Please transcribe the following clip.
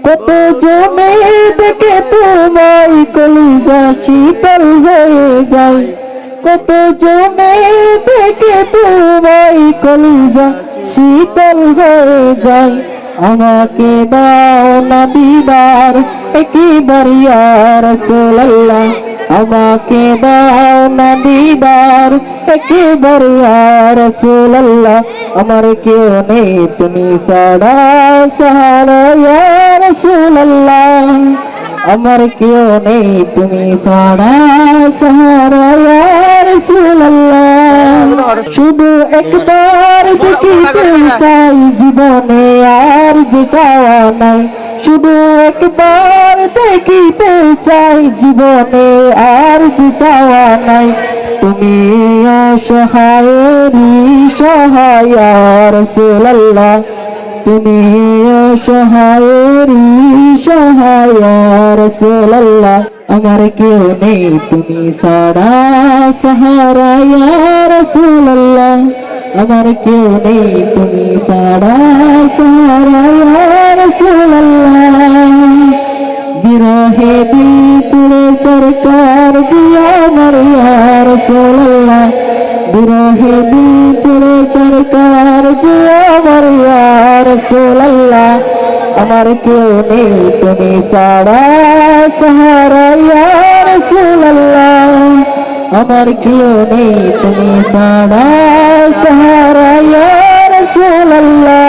কত জনে দেখে তোমায় কলিজা শীতল হয়ে যায়, কত জনে দেখে তোমায় কলিজা শীতল হয়ে যায়। আমাকে দাও না দিদার একবার ইয়া রাসূলুল্লাহ, আমাকে দাও না দিদার একবার ইয়া রাসূলুল্লাহ। আমার কেউ নেই তুমি ছাড়া সাহারা ইয়া রাসূলুল্লাহ, আমার কেউ নেই তুমি ছাড়া সাহারা ইয়া রাসূলুল্লাহ। শুধু একবার দেখিতে চাই জীবনে আর যে চাওয়া নাই, শুধু একবার দেখিতে চাই জীবনে আর যে চাওয়া নাই। তুমি অসহায়েরই সহায় ইয়া রাসূলুল্লাহ, তুমি অসহায়েরই সহায় ইয়া রাসূলুল্লাহ। আমার কেউ নেই তুমি ছাড়া সাহারা ইয়া রাসূলুল্লাহ, আমার কেউ নেই তুমি ছাড়া সাহারা ইয়া রাসূলুল্লাহ। বিরহে দিল পুরে সরকার জিয়া আমার ইয়া রাসূলুল্লাহ, বিরহে দিল পুরে সরকার জিয়া আমার ইয়া রাসূলুল্লাহ। আমার কেউ নেই তুমি ছাড়া সাহারা ইয়া রাসূলুল্লাহ, আমার কেউ নেই তুমি ছাড়া সাহারা ইয়া রাসূলুল্লাহ।